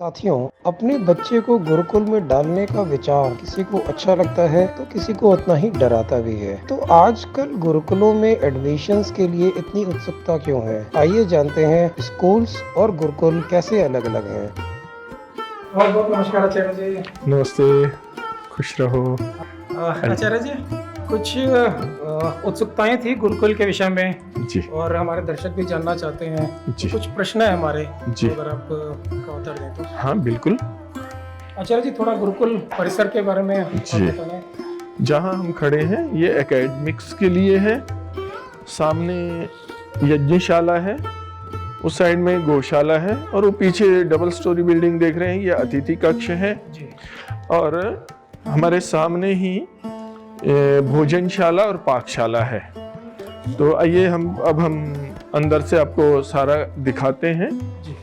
साथियों, अपने बच्चे को गुरुकुल में डालने का विचार किसी को अच्छा लगता है तो किसी को उतना ही डराता भी है। तो आजकल गुरुकुलों में एडमिशन्स के लिए इतनी उत्सुकता क्यों है? आइए जानते हैं स्कूल्स और गुरुकुल कैसे अलग-अलग हैं। बहुत बहुत नमस्कार आचार्य जी। नमस्ते, खुश रहो। आचार्य जी, कुछ उत्सुकताएं थी गुरुकुल के विषय में जी और हमारे दर्शक भी जानना चाहते हैं। जी। तो कुछ प्रश्न है हमारे, जी। तो अगर आप का उत्तर दें तो। हाँ बिल्कुल। आचार्य जी, थोड़ा गुरुकुल परिसर के बारे में आप जी। बताएं। जहाँ हम खड़े हैं ये एकेडमिक्स के लिए है। सामने यज्ञशाला है, उस साइड में गौशाला है और वो पीछे डबल स्टोरी बिल्डिंग देख रहे हैं, ये अतिथि कक्ष है। जी। और हमारे सामने ही भोजनशाला और पाकशाला है। तो आइए अब हम अंदर से आपको सारा दिखाते हैं। जी।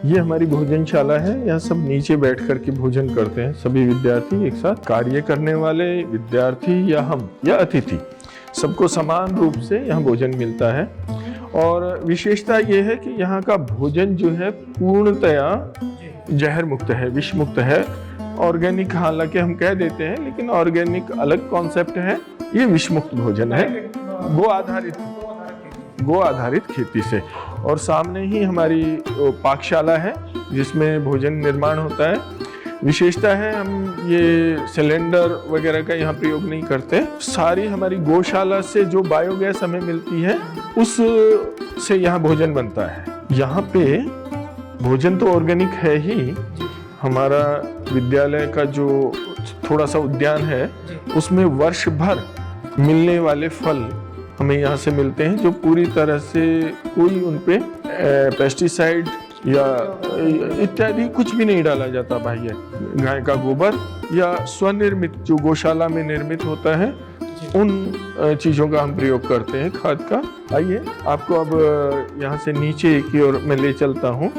ये हमारी भोजनशाला है, यहाँ सब नीचे बैठ कर के भोजन करते हैं सभी विद्यार्थी एक साथ। कार्य करने वाले विद्यार्थी या हम या अतिथि सबको समान रूप से यहाँ भोजन मिलता है। और विशेषता ये है कि यहाँ का भोजन जो है पूर्णतया जहर मुक्त है, विष मुक्त है। ऑर्गेनिक हालांकि हम कह देते हैं, लेकिन ऑर्गेनिक अलग कॉन्सेप्ट है, ये विष मुक्त भोजन है, गो आधारित खेती से। और सामने ही हमारी पाकशाला है जिसमें भोजन निर्माण होता है। विशेषता है हम ये सिलेंडर वगैरह का यहाँ प्रयोग नहीं करते। सारी हमारी गौशाला से जो बायोगैस हमें मिलती है उस से यहाँ भोजन बनता है। यहाँ पे भोजन तो ऑर्गेनिक है ही। हमारा विद्यालय का जो थोड़ा सा उद्यान है उसमें वर्ष भर मिलने वाले फल हमें यहाँ से मिलते हैं, जो पूरी तरह से कोई उन पे पेस्टिसाइड या इत्यादि कुछ भी नहीं डाला जाता भाई है। गाय का गोबर या स्वनिर्मित जो गौशाला में निर्मित होता है उन चीज़ों का हम प्रयोग करते हैं, खाद का। आइए आपको अब यहाँ से नीचे की ओर मैं ले चलता हूँ।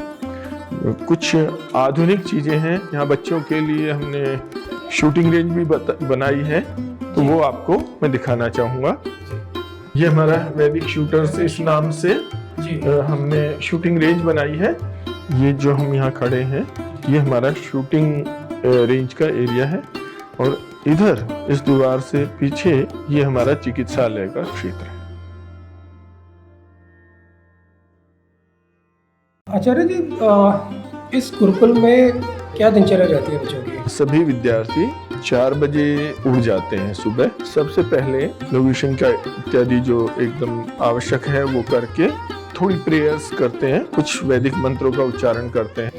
कुछ आधुनिक चीज़ें हैं यहाँ बच्चों के लिए। हमने शूटिंग रेंज भी बनाई है, तो वो आपको मैं दिखाना चाहूँगा। ये हमारा वैदिक शूटर्स इस नाम से हमने शूटिंग रेंज बनाई है। ये जो हम यहाँ खड़े हैं ये हमारा शूटिंग रेंज का एरिया है। और इधर इस दीवार से पीछे ये हमारा चिकित्सालय का क्षेत्र है। आचार्य जी, इस गुरुकुल में क्या दिनचर्या रहती है बच्चों की? सभी विद्यार्थी 4 बजे उठ जाते हैं सुबह। सबसे पहले लोकेशन का इत्यादि जो एकदम आवश्यक है वो करके थोड़ी प्रेयर्स करते हैं, कुछ वैदिक मंत्रों का उच्चारण करते हैं।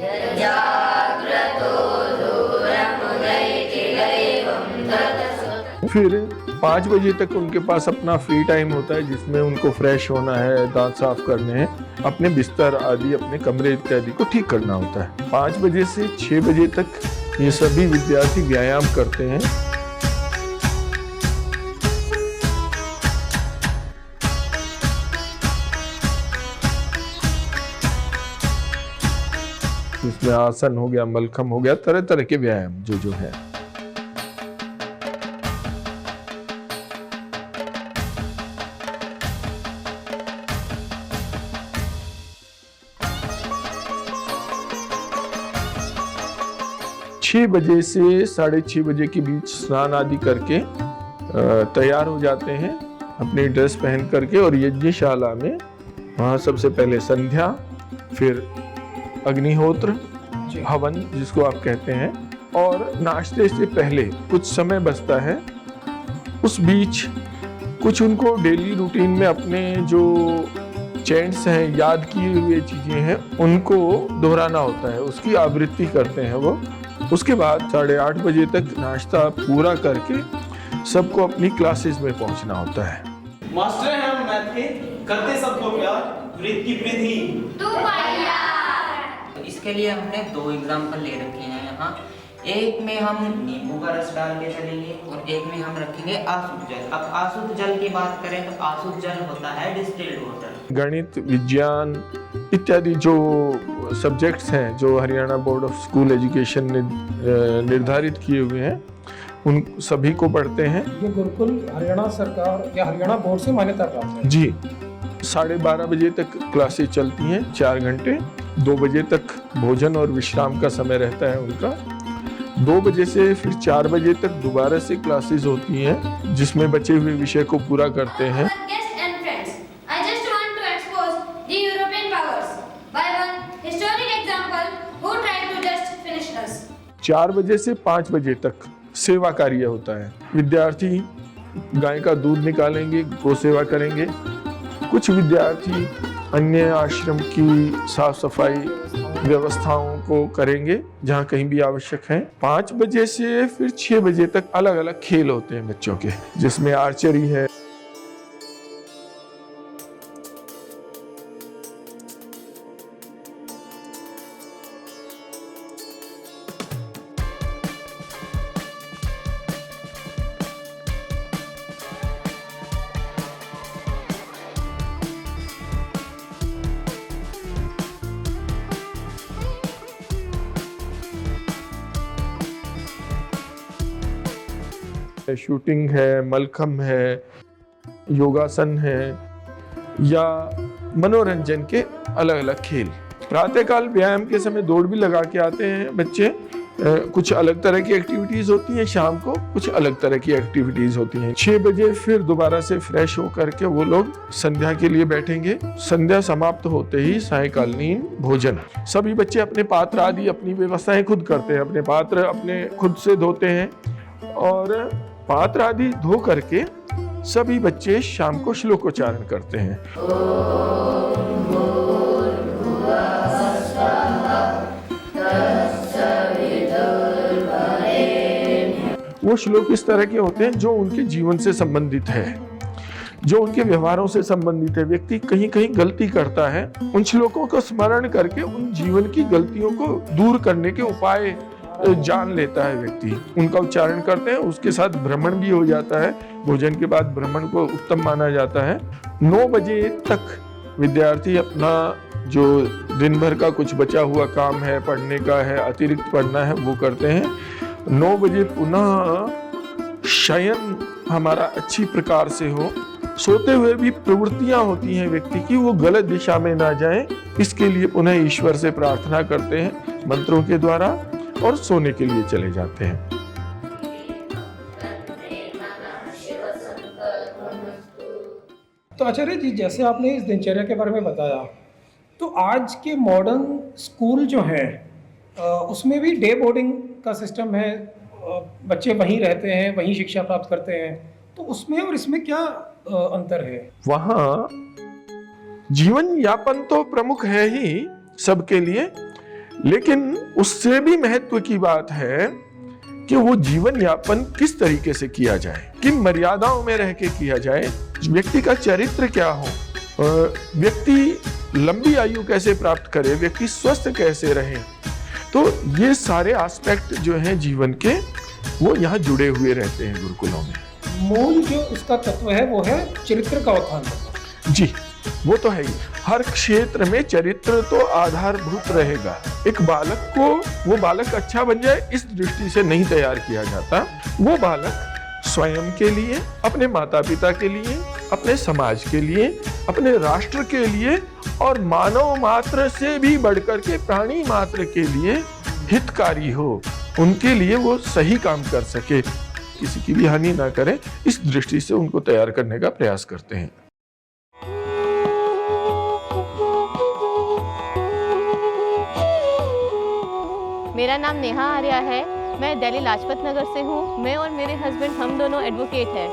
फिर 5 बजे तक उनके पास अपना फ्री टाइम होता है जिसमें उनको फ्रेश होना है, दांत साफ करने हैं, अपने बिस्तर आदि अपने कमरे इत्यादि को ठीक करना होता है। 5 बजे से 6 बजे तक ये सभी विद्यार्थी व्यायाम करते हैं। इसमें आसन हो गया, मलखम हो गया, तरह तरह के व्यायाम जो है। छः बजे से 6:30 बजे के बीच स्नान आदि करके तैयार हो जाते हैं अपनी ड्रेस पहन करके। और यज्ञशाला में वहाँ सबसे पहले संध्या, फिर अग्निहोत्र, हवन जिसको आप कहते हैं, और नाश्ते से पहले कुछ समय बचता है। उस बीच कुछ उनको डेली रूटीन में अपने जो चैंट्स हैं, याद किए हुए चीज़ें हैं, उनको दोहराना होता है, उसकी आवृत्ति करते हैं वो। उसके बाद 8:30 बजे तक नाश्ता पूरा करके सबको अपनी क्लासेस में पहुंचना होता है। मास्टर हैं हम मैथ के, करते सबको प्यार, वृत्ति की वृद्धि तू तो इसके लिए हमने 2 एग्जाम्पल ले रखे हैं यहाँ। एक में हम नींबू का रस डाल के चलेंगे और एक में हम रखेंगे आसुत जल। अब आसुत जल की बात करें तो आसुत जल होता है डिस्टिल्ड वाटर। गणित, विज्ञान इत्यादि जो सब्जेक्ट्स हैं जो Haryana board of school education ने निर्धारित किए हुए हैं उन सभी को पढ़ते हैं। ये गुरुकुल हरियाणा सरकार या हरियाणा बोर्ड से मान्यता प्राप्त है? जी। 12:30 बजे तक क्लासेस चलती हैं, 4 घंटे। 2 बजे तक भोजन और विश्राम का समय रहता है उनका। 2 बजे से फिर 4 बजे तक दोबारा से क्लासेस होती हैं जिसमें बचे हुए विषय को पूरा करते हैं। Guests and friends, I just want to expose the European powers by one historic example who tried to just finish us. 4 बजे से 5 बजे तक सेवा कार्य होता है। विद्यार्थी गाय का दूध निकालेंगे, गौ सेवा करेंगे। कुछ विद्यार्थी अन्य आश्रम की साफ सफाई व्यवस्थाओं को करेंगे जहाँ कहीं भी आवश्यक है। 5 बजे से फिर 6 बजे तक अलग अलग खेल होते हैं बच्चों के, जिसमें आर्चरी है, शूटिंग है, मलखम है, योगासन है या मनोरंजन के अलग अलग खेल। प्रातःकाल व्यायाम के समय दौड़ भी लगा के आते हैं बच्चे। कुछ अलग तरह की एक्टिविटीज होती हैं, शाम को कुछ अलग तरह की एक्टिविटीज होती हैं। 6 बजे फिर दोबारा से फ्रेश होकर के वो लोग संध्या के लिए बैठेंगे। संध्या समाप्त होते ही सायंकालीन भोजन। सभी बच्चे अपने पात्र आदि अपनी व्यवस्थाएं खुद करते हैं, अपने पात्र अपने खुद से धोते हैं और पात्र आदि धो करके सभी बच्चे शाम को श्लोकोच्चारण करते हैं। वो श्लोक इस तरह के होते हैं जो उनके जीवन से संबंधित है, जो उनके व्यवहारों से संबंधित है। व्यक्ति कहीं कहीं गलती करता है, उन श्लोकों को स्मरण करके उन जीवन की गलतियों को दूर करने के उपाय जान लेता है व्यक्ति। उनका उच्चारण करते हैं, उसके साथ भ्रमण भी हो जाता है। भोजन के बाद भ्रमण को उत्तम माना जाता है। 9 बजे तक विद्यार्थी अपना जो दिन भर का कुछ बचा हुआ काम है, पढ़ने का है, अतिरिक्त पढ़ना है, वो करते हैं। 9 बजे पुनः शयन हमारा अच्छी प्रकार से हो। सोते हुए भी प्रवृत्तियां होती हैं व्यक्ति की, वो गलत दिशा में ना जाए, इसके लिए पुनः ईश्वर से प्रार्थना करते हैं मंत्रों के द्वारा और सोने के लिए चले जाते हैं। तो आचार्य जी, जैसे आपने इस दिनचर्या के बारे में बताया, तो आज के मॉडर्न स्कूल जो हैं उसमें भी डे बोर्डिंग का सिस्टम है, बच्चे वहीं रहते हैं, वहीं शिक्षा प्राप्त करते हैं, तो उसमें और इसमें क्या अंतर है? वहाँ जीवन यापन तो प्रमुख है ही सबके लिए, लेकिन उससे भी महत्व की बात है कि वो जीवन यापन किस तरीके से किया जाए, किन मर्यादाओं में रह के किया जाए, व्यक्ति का चरित्र क्या हो, व्यक्ति लंबी आयु कैसे प्राप्त करे, व्यक्ति स्वस्थ कैसे रहे। तो ये सारे एस्पेक्ट जो हैं जीवन के, वो यहाँ जुड़े हुए रहते हैं गुरुकुलों में। मूल जो इसका तत्व है वो है चरित्र का उत्थान। जी, वो तो है ही। हर क्षेत्र में चरित्र तो आधारभूत रहेगा। एक बालक को वो बालक अच्छा बन जाए इस दृष्टि से नहीं तैयार किया जाता। वो बालक स्वयं के लिए, अपने माता पिता के लिए, अपने समाज के लिए, अपने राष्ट्र के लिए और मानव मात्र से भी बढ़कर के प्राणी मात्र के लिए हितकारी हो, उनके लिए वो सही काम कर सके, किसी की भी हानि ना करे, इस दृष्टि से उनको तैयार करने का प्रयास करते हैं। मेरा नाम नेहा आर्या है। मैं दिल्ली लाजपत नगर से हूँ। मैं और मेरे हस्बैंड हम दोनों एडवोकेट हैं।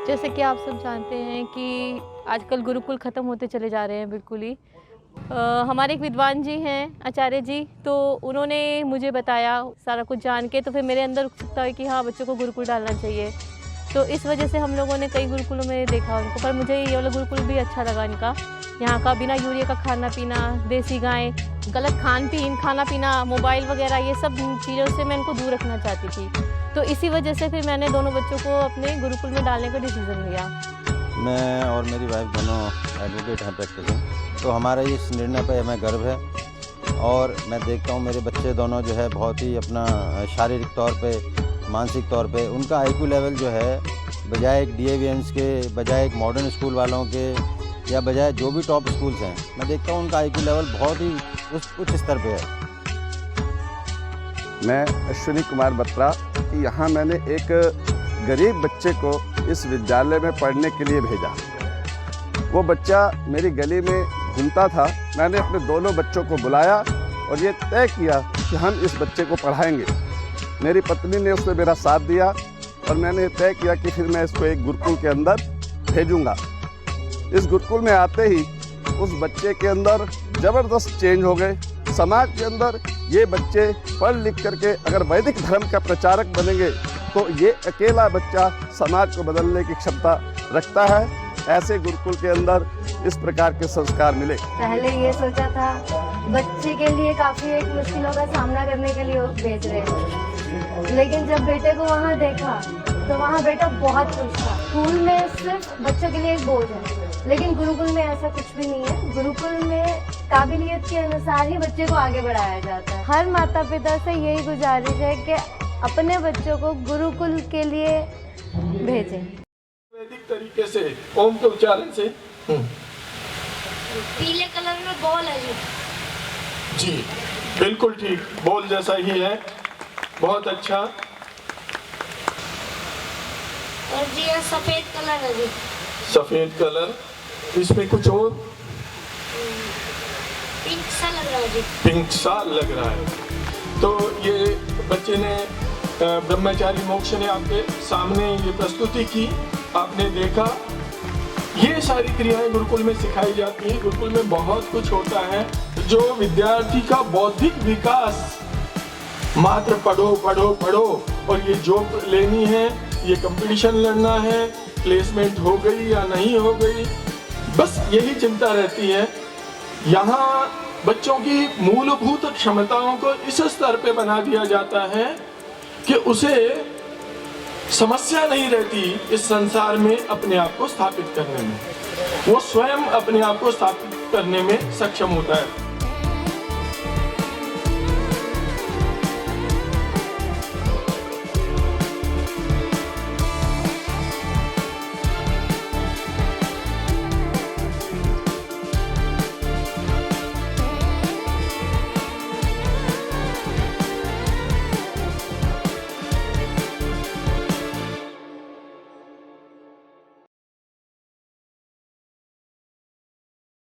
जैसे कि आप सब जानते हैं कि आजकल गुरुकुल ख़त्म होते चले जा रहे हैं बिल्कुल ही। हमारे एक विद्वान जी हैं आचार्य जी, तो उन्होंने मुझे बताया सारा कुछ जान के, तो फिर मेरे अंदर उत्सुकता हुई कि हाँ, बच्चों को गुरुकुल डालना चाहिए। तो इस वजह से हम लोगों ने कई गुरुकुलों में देखा उनको, पर मुझे ये वाला गुरुकुल भी अच्छा लगा इनका। यहाँ का बिना यूरिया का खाना पीना, देसी गाय, गलत खाना पीना, मोबाइल वगैरह, ये सब चीज़ों से मैं इनको दूर रखना चाहती थी। तो इसी वजह से फिर मैंने दोनों बच्चों को अपने गुरुकुल में डालने का डिसीज़न लिया। मैं और मेरी वाइफ दोनों एडवोकेट हैं, प्रैक्टिसिंग, तो हमारा इस निर्णय पर हमें गर्व है। और मैं देखता हूँ मेरे बच्चे दोनों जो है बहुत ही अपना शारीरिक तौर पे, मानसिक तौर पे उनका IQ लेवल जो है बजाय एक DAVians के, बजाय एक मॉडर्न स्कूल वालों के, या बजाय जो भी टॉप स्कूल्स हैं, मैं देखता हूँ उनका IQ लेवल बहुत ही उच्च स्तर पे है। मैं अश्विनी कुमार बत्रा कि यहाँ मैंने एक गरीब बच्चे को इस विद्यालय में पढ़ने के लिए भेजा। वो बच्चा मेरी गली में घूमता था। मैंने अपने दोनों बच्चों को बुलाया और ये तय किया कि हम इस बच्चे को पढ़ाएंगे। मेरी पत्नी ने उसमें मेरा साथ दिया और मैंने तय किया कि फिर मैं इसको एक गुरुकुल के अंदर भेजूंगा। इस गुरुकुल में आते ही उस बच्चे के अंदर ज़बरदस्त चेंज हो गए। समाज के अंदर ये बच्चे पढ़ लिख करके अगर वैदिक धर्म का प्रचारक बनेंगे तो ये अकेला बच्चा समाज को बदलने की क्षमता रखता है। ऐसे गुरुकुल के अंदर इस प्रकार के संस्कार मिले। पहले ये सोचा था बच्चे के लिए काफ़ी एक मुश्किलों का सामना करने के लिए भेज रहे हैं, लेकिन जब बेटे को वहाँ देखा तो वहाँ बेटा बहुत खुश था। स्कूल में सिर्फ बच्चों के लिए एक बोझ है, लेकिन गुरुकुल में ऐसा कुछ भी नहीं है। गुरुकुल में काबिलियत के अनुसार ही बच्चे को आगे बढ़ाया जाता है। हर माता पिता से यही गुजारिश है कि अपने बच्चों को गुरुकुल के लिए भेजें। वैदिक तरीके से ओम के उच्चारण से। पीले कलर में बॉल है जी बिल्कुल ठीक, बॉल जैसा ही है, बहुत अच्छा। और जी ये सफेद कलर है जी। सफेद कलर, इसमें कुछ और पिंक सा लग रहा है जी। पिंक सा लग रहा है। तो ये बच्चे ने ब्रह्मचारी मोक्ष ने आपके सामने ये प्रस्तुति की, आपने देखा। ये सारी क्रियाएं गुरुकुल में सिखाई जाती हैं। गुरुकुल में बहुत कुछ होता है जो विद्यार्थी का बौद्धिक विकास, मात्र पढ़ो पढ़ो पढ़ो और ये जॉब लेनी है, ये कंपटीशन लड़ना है, प्लेसमेंट हो गई या नहीं हो गई, बस यही चिंता रहती है। यहाँ बच्चों की मूलभूत क्षमताओं को इस स्तर पे बना दिया जाता है कि उसे समस्या नहीं रहती इस संसार में अपने आप को स्थापित करने में। वो स्वयं अपने आप को स्थापित करने में सक्षम होता है।